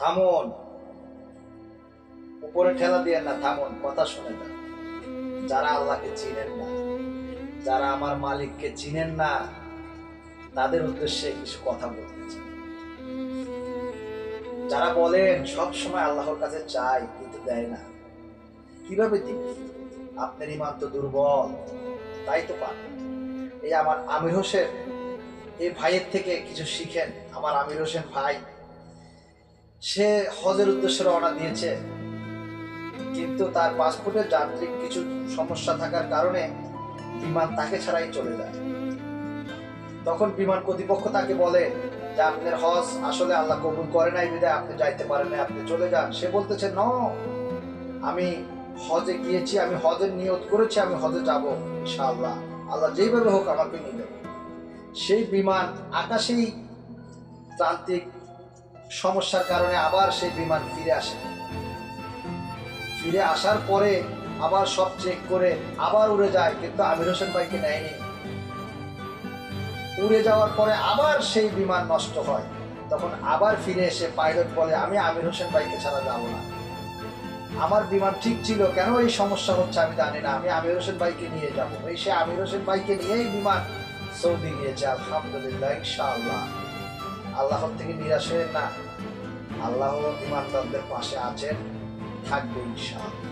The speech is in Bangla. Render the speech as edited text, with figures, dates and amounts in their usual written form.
থামুন, উপরে ঠেলা দিয়ে না, থামুন, কথা শুনে যান। যারা আল্লাহকে চিনেন না, যারা আমার মালিককে চিনেন না, তাদের উদ্দেশ্যে কিছু কথা বলতে চাই। যারা বলেন সব সময় আল্লাহর কাছে চাই কিন্তু দেয় না, কিভাবে দিবে? আপনার ইমান তো দুর্বল, তাই তো পান। এই আমার আমির হোসেন, এই ভাইয়ের থেকে কিছু শিখেন। আমার আমির হোসেন ভাই, সে হজের উদ্দেশ্যে রওনা দিয়েছে, কিন্তু তার পাসপোর্টের যান্ত্রিক কিছু সমস্যা থাকার কারণে বিমান তাকে ছাড়াই চলে যায়। তখন বিমান কর্তৃপক্ষ তাকে বলে যে আপনার হজ আসলে আল্লাহ কবুল করে নাই, বিধায় আপনি যাইতে পারেন না, আপনি চলে যান। সে বলতেছে ন, আমি হজে গিয়েছি, আমি হজের নিয়ত করেছি, আমি হজে যাব ইনশাআল্লাহ, আল্লাহ যেইভাবে হোক আমাকে নিবে। সেই বিমান আকাশেই যান্ত্রিক সমস্যার কারণে আবার সেই বিমান ফিরে আসে। ফিরে আসার পরে আবার সব চেক করে আবার উড়ে যায়, কিন্তু আমির হোসেন ভাইকে নেয়নি। উড়ে যাওয়ার পরে আবার সেই বিমান নষ্ট হয়। তখন আবার ফিরে এসে পাইলট বলে, আমি আমির হোসেন ভাইকে ছাড়া যাব না, আমার বিমান ঠিক ছিল, কেন এই সমস্যা হচ্ছে আমি জানি না, আমি আমির হোসেন ভাইকে নিয়ে যাবো। এই সে আমির হোসেন ভাইকে নিয়েই বিমান সৌদি গিয়েছে। আলহামদুলিল্লাহ, ইনশাআল্লাহ। আল্লাহর থেকে নিরাশ হয়ে না, আল্লাহ ইমানদারদের পাশে আছেন, থাকবে ইনশাআল্লাহ।